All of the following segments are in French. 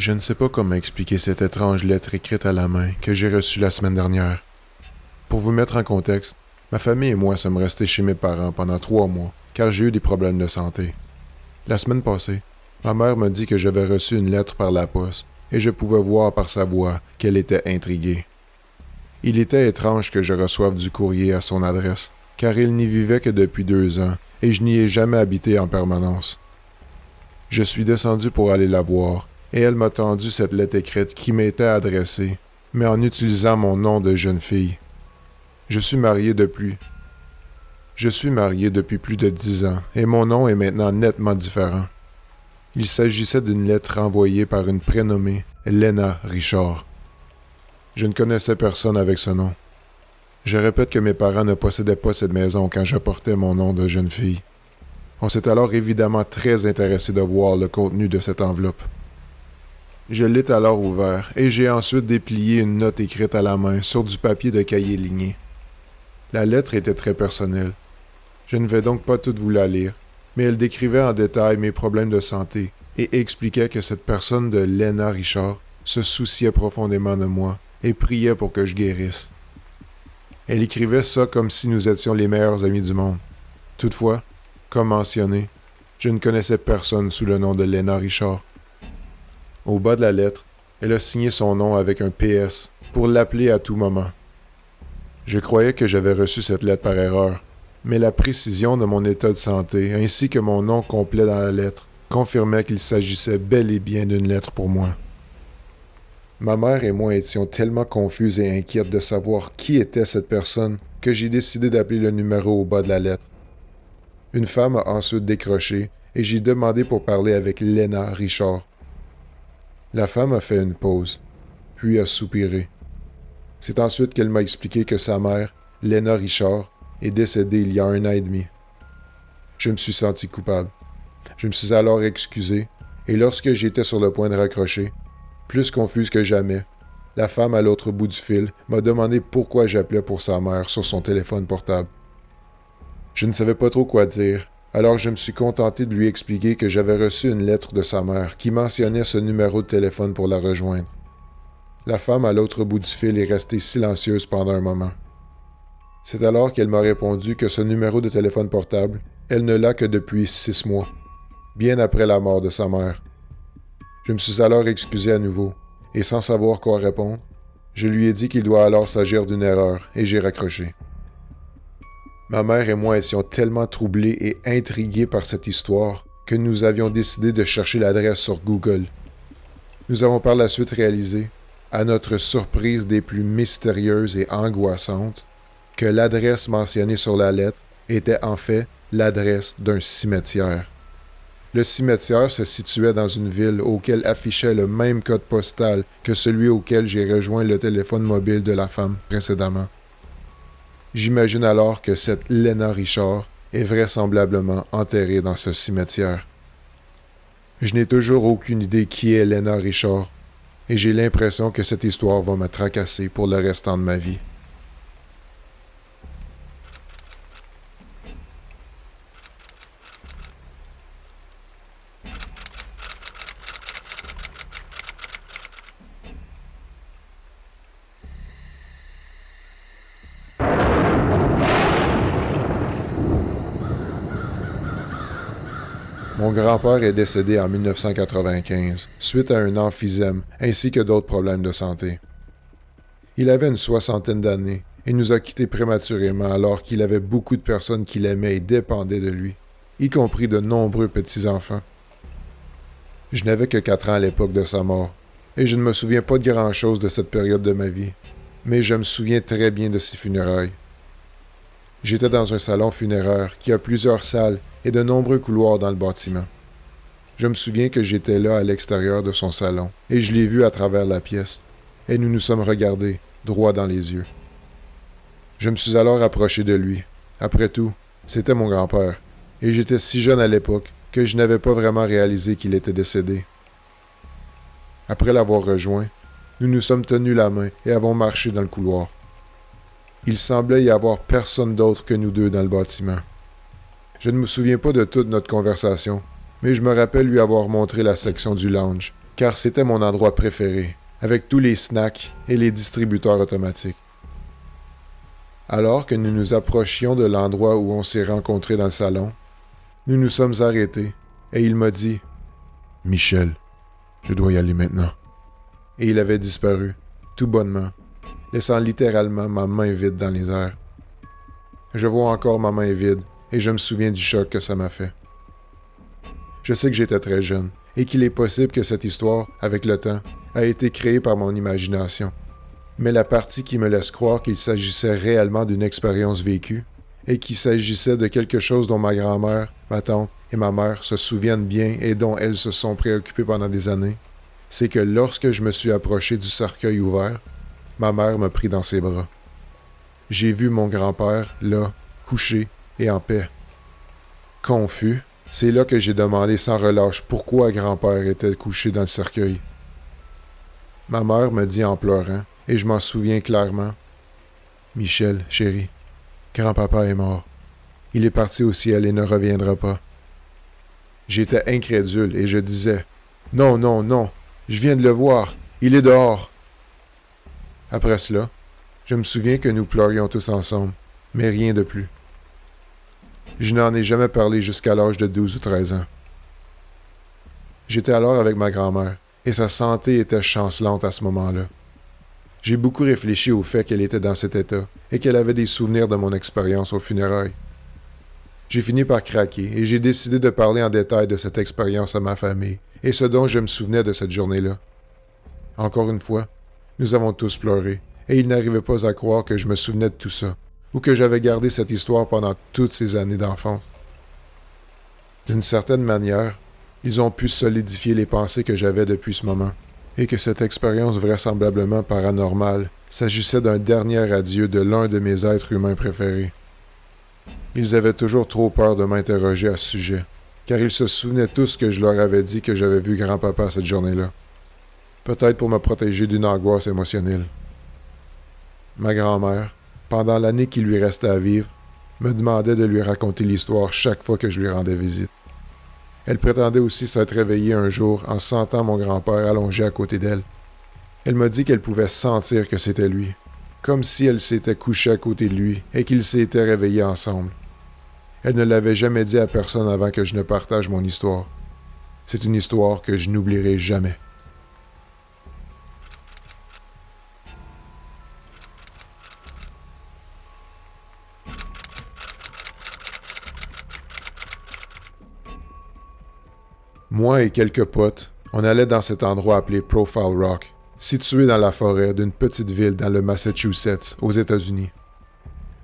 Je ne sais pas comment expliquer cette étrange lettre écrite à la main que j'ai reçue la semaine dernière. Pour vous mettre en contexte, ma famille et moi sommes restés chez mes parents pendant 3 mois car j'ai eu des problèmes de santé. La semaine passée, ma mère m'a dit que j'avais reçu une lettre par la poste et je pouvais voir par sa voix qu'elle était intriguée. Il était étrange que je reçoive du courrier à son adresse, car il n'y vivait que depuis 2 ans et je n'y ai jamais habité en permanence. Je suis descendu pour aller la voir et elle m'a tendu cette lettre écrite qui m'était adressée, mais en utilisant mon nom de jeune fille. Je suis marié depuis plus de 10 ans et mon nom est maintenant nettement différent. Il s'agissait d'une lettre envoyée par une prénommée Lena Richard. Je ne connaissais personne avec ce nom. Je répète que mes parents ne possédaient pas cette maison quand je portais mon nom de jeune fille. On s'est alors évidemment très intéressé de voir le contenu de cette enveloppe. Je l'ai alors ouvert et j'ai ensuite déplié une note écrite à la main sur du papier de cahier ligné. La lettre était très personnelle. Je ne vais donc pas toute vous la lire, mais elle décrivait en détail mes problèmes de santé et expliquait que cette personne de Lena Richard se souciait profondément de moi et priait pour que je guérisse. Elle écrivait ça comme si nous étions les meilleurs amis du monde. Toutefois, comme mentionné, je ne connaissais personne sous le nom de Lena Richard. Au bas de la lettre, elle a signé son nom avec un PS pour l'appeler à tout moment. Je croyais que j'avais reçu cette lettre par erreur, mais la précision de mon état de santé ainsi que mon nom complet dans la lettre confirmait qu'il s'agissait bel et bien d'une lettre pour moi. Ma mère et moi étions tellement confuses et inquiètes de savoir qui était cette personne que j'ai décidé d'appeler le numéro au bas de la lettre. Une femme a ensuite décroché et j'ai demandé pour parler avec Lena Richard. La femme a fait une pause, puis a soupiré. C'est ensuite qu'elle m'a expliqué que sa mère, Lena Richard, est décédée il y a 1 an et demi. Je me suis senti coupable. Je me suis alors excusé, et lorsque j'étais sur le point de raccrocher, plus confuse que jamais, la femme à l'autre bout du fil m'a demandé pourquoi j'appelais pour sa mère sur son téléphone portable. Je ne savais pas trop quoi dire, alors je me suis contenté de lui expliquer que j'avais reçu une lettre de sa mère qui mentionnait ce numéro de téléphone pour la rejoindre. La femme à l'autre bout du fil est restée silencieuse pendant un moment. C'est alors qu'elle m'a répondu que ce numéro de téléphone portable, elle ne l'a que depuis 6 mois, bien après la mort de sa mère. Je me suis alors excusé à nouveau, et sans savoir quoi répondre, je lui ai dit qu'il doit alors s'agir d'une erreur, et j'ai raccroché. Ma mère et moi étions tellement troublés et intrigués par cette histoire que nous avions décidé de chercher l'adresse sur Google. Nous avons par la suite réalisé, à notre surprise des plus mystérieuses et angoissantes, que l'adresse mentionnée sur la lettre était en fait l'adresse d'un cimetière. Le cimetière se situait dans une ville auquel affichait le même code postal que celui auquel j'ai rejoint le téléphone mobile de la femme précédemment. J'imagine alors que cette Lena Richard est vraisemblablement enterrée dans ce cimetière. Je n'ai toujours aucune idée qui est Lena Richard, et j'ai l'impression que cette histoire va me tracasser pour le restant de ma vie. Mon grand-père est décédé en 1995, suite à un emphysème ainsi que d'autres problèmes de santé. Il avait une 60aine d'années et nous a quittés prématurément alors qu'il avait beaucoup de personnes qui l'aimaient et dépendaient de lui, y compris de nombreux petits-enfants. Je n'avais que 4 ans à l'époque de sa mort, et je ne me souviens pas de grand-chose de cette période de ma vie, mais je me souviens très bien de ses funérailles. J'étais dans un salon funéraire qui a plusieurs salles et de nombreux couloirs dans le bâtiment. Je me souviens que j'étais là à l'extérieur de son salon, et je l'ai vu à travers la pièce, et nous nous sommes regardés, droit dans les yeux. Je me suis alors approché de lui. Après tout, c'était mon grand-père, et j'étais si jeune à l'époque que je n'avais pas vraiment réalisé qu'il était décédé. Après l'avoir rejoint, nous nous sommes tenus la main et avons marché dans le couloir. Il semblait y avoir personne d'autre que nous deux dans le bâtiment. Je ne me souviens pas de toute notre conversation, mais je me rappelle lui avoir montré la section du lounge, car c'était mon endroit préféré, avec tous les snacks et les distributeurs automatiques. Alors que nous nous approchions de l'endroit où on s'est rencontrés dans le salon, nous nous sommes arrêtés et il m'a dit « Michel, je dois y aller maintenant. » Et il avait disparu, tout bonnement, laissant littéralement ma main vide dans les airs. Je vois encore ma main vide et je me souviens du choc que ça m'a fait. Je sais que j'étais très jeune et qu'il est possible que cette histoire, avec le temps, a été créée par mon imagination. Mais la partie qui me laisse croire qu'il s'agissait réellement d'une expérience vécue et qu'il s'agissait de quelque chose dont ma grand-mère, ma tante et ma mère se souviennent bien et dont elles se sont préoccupées pendant des années, c'est que lorsque je me suis approché du cercueil ouvert, ma mère m'a pris dans ses bras. J'ai vu mon grand-père, là, couché et en paix. Confus, c'est là que j'ai demandé sans relâche pourquoi grand-père était couché dans le cercueil. Ma mère me dit en pleurant, et je m'en souviens clairement. « Michel, chéri, grand-papa est mort. Il est parti au ciel et ne reviendra pas. » J'étais incrédule et je disais « Non, non, non, je viens de le voir, il est dehors. » Après cela, je me souviens que nous pleurions tous ensemble, mais rien de plus. Je n'en ai jamais parlé jusqu'à l'âge de 12 ou 13 ans. J'étais alors avec ma grand-mère, et sa santé était chancelante à ce moment-là. J'ai beaucoup réfléchi au fait qu'elle était dans cet état, et qu'elle avait des souvenirs de mon expérience aux funérailles. J'ai fini par craquer, et j'ai décidé de parler en détail de cette expérience à ma famille, et ce dont je me souvenais de cette journée-là. Encore une fois, nous avons tous pleuré, et ils n'arrivaient pas à croire que je me souvenais de tout ça, ou que j'avais gardé cette histoire pendant toutes ces années d'enfance. D'une certaine manière, ils ont pu solidifier les pensées que j'avais depuis ce moment, et que cette expérience vraisemblablement paranormale s'agissait d'un dernier adieu de l'un de mes êtres humains préférés. Ils avaient toujours trop peur de m'interroger à ce sujet, car ils se souvenaient tous que je leur avais dit que j'avais vu grand-papa cette journée-là. Peut-être pour me protéger d'une angoisse émotionnelle. Ma grand-mère, pendant l'année qui lui restait à vivre, me demandait de lui raconter l'histoire chaque fois que je lui rendais visite. Elle prétendait aussi s'être réveillée un jour en sentant mon grand-père allongé à côté d'elle. Elle m'a dit qu'elle pouvait sentir que c'était lui, comme si elle s'était couchée à côté de lui et qu'ils s'étaient réveillés ensemble. Elle ne l'avait jamais dit à personne avant que je ne partage mon histoire. C'est une histoire que je n'oublierai jamais. Moi et quelques potes, on allait dans cet endroit appelé Profile Rock, situé dans la forêt d'une petite ville dans le Massachusetts, aux États-Unis.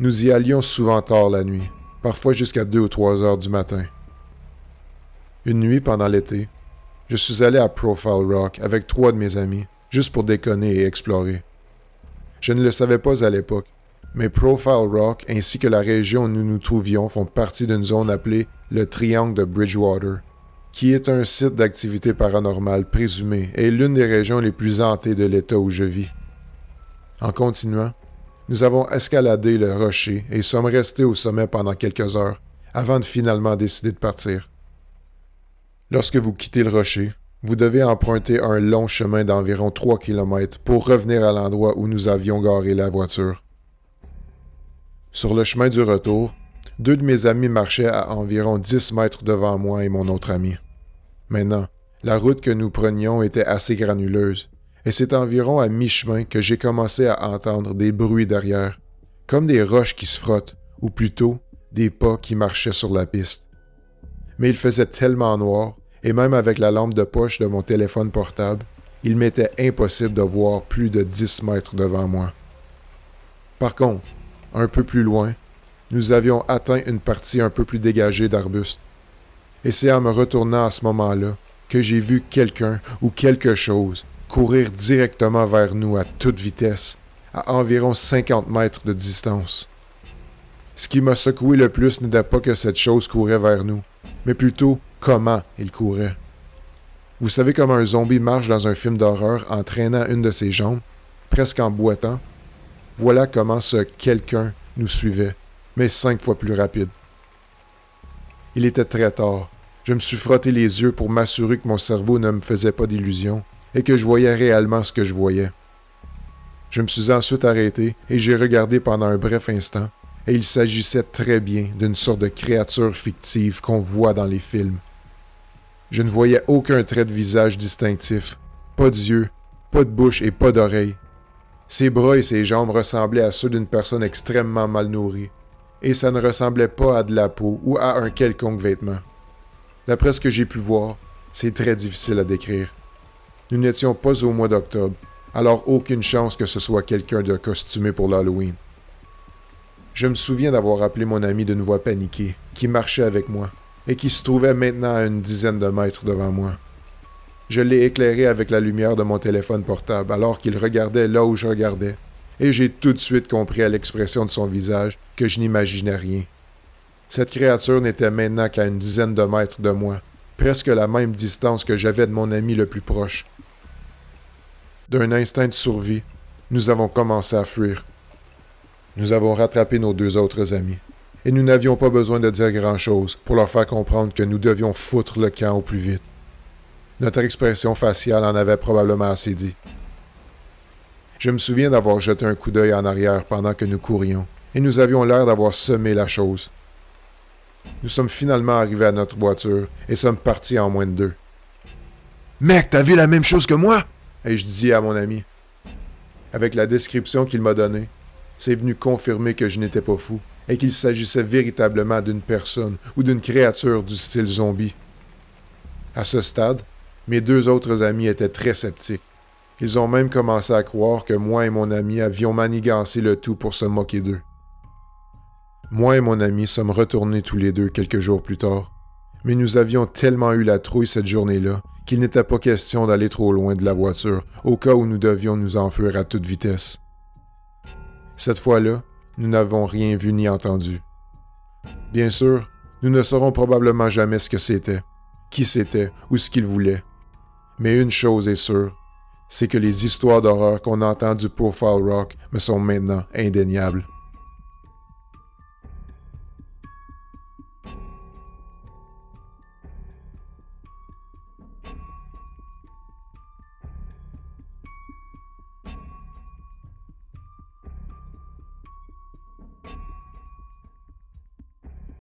Nous y allions souvent tard la nuit, parfois jusqu'à 2 ou 3 heures du matin. Une nuit pendant l'été, je suis allé à Profile Rock avec 3 de mes amis, juste pour déconner et explorer. Je ne le savais pas à l'époque, mais Profile Rock ainsi que la région où nous nous trouvions font partie d'une zone appelée le Triangle de Bridgewater, qui est un site d'activité paranormale présumé et l'une des régions les plus hantées de l'État où je vis. En continuant, nous avons escaladé le rocher et sommes restés au sommet pendant quelques heures, avant de finalement décider de partir. Lorsque vous quittez le rocher, vous devez emprunter un long chemin d'environ 3 km pour revenir à l'endroit où nous avions garé la voiture. Sur le chemin du retour, 2 de mes amis marchaient à environ 10 mètres devant moi et mon autre ami. Maintenant, la route que nous prenions était assez granuleuse, et c'est environ à mi-chemin que j'ai commencé à entendre des bruits derrière, comme des roches qui se frottent, ou plutôt des pas qui marchaient sur la piste. Mais il faisait tellement noir, et même avec la lampe de poche de mon téléphone portable, il m'était impossible de voir plus de 10 mètres devant moi. Par contre, un peu plus loin, nous avions atteint une partie un peu plus dégagée d'arbustes. Et c'est en me retournant à ce moment-là que j'ai vu quelqu'un ou quelque chose courir directement vers nous à toute vitesse, à environ 50 mètres de distance. Ce qui m'a secoué le plus n'était pas que cette chose courait vers nous, mais plutôt comment il courait. Vous savez comment un zombie marche dans un film d'horreur en traînant une de ses jambes, presque en boitant? Voilà comment ce quelqu'un nous suivait, mais 5 fois plus rapide. Il était très tard, Je me suis frotté les yeux pour m'assurer que mon cerveau ne me faisait pas d'illusions et que je voyais réellement ce que je voyais. Je me suis ensuite arrêté et j'ai regardé pendant un bref instant, et il s'agissait très bien d'une sorte de créature fictive qu'on voit dans les films. Je ne voyais aucun trait de visage distinctif, pas d'yeux, pas de bouche et pas d'oreilles. Ses bras et ses jambes ressemblaient à ceux d'une personne extrêmement mal nourrie, et ça ne ressemblait pas à de la peau ou à un quelconque vêtement. D'après ce que j'ai pu voir, c'est très difficile à décrire. Nous n'étions pas au mois d'octobre, alors aucune chance que ce soit quelqu'un de costumé pour l'Halloween. Je me souviens d'avoir appelé mon ami d'une voix paniquée, qui marchait avec moi, et qui se trouvait maintenant à une dizaine de mètres devant moi. Je l'ai éclairé avec la lumière de mon téléphone portable alors qu'il regardait là où je regardais, et j'ai tout de suite compris à l'expression de son visage que je n'imaginais rien. Cette créature n'était maintenant qu'à une dizaine de mètres de moi, presque la même distance que j'avais de mon ami le plus proche. D'un instinct de survie, nous avons commencé à fuir. Nous avons rattrapé nos 2 autres amis, et nous n'avions pas besoin de dire grand-chose pour leur faire comprendre que nous devions foutre le camp au plus vite. Notre expression faciale en avait probablement assez dit. Je me souviens d'avoir jeté un coup d'œil en arrière pendant que nous courions, et nous avions l'air d'avoir semé la chose. Nous sommes finalement arrivés à notre voiture et sommes partis en moins de 2. « Mec, t'as vu la même chose que moi? » ai-je dit à mon ami. Avec la description qu'il m'a donnée, c'est venu confirmer que je n'étais pas fou et qu'il s'agissait véritablement d'une personne ou d'une créature du style zombie. À ce stade, mes 2 autres amis étaient très sceptiques. Ils ont même commencé à croire que moi et mon ami avions manigancé le tout pour se moquer d'eux. Moi et mon ami sommes retournés tous les 2 quelques jours plus tard, mais nous avions tellement eu la trouille cette journée-là qu'il n'était pas question d'aller trop loin de la voiture, au cas où nous devions nous enfuir à toute vitesse. Cette fois-là, nous n'avons rien vu ni entendu. Bien sûr, nous ne saurons probablement jamais ce que c'était, qui c'était ou ce qu'il voulait. Mais une chose est sûre, c'est que les histoires d'horreur qu'on entend du Profile Rock me sont maintenant indéniables.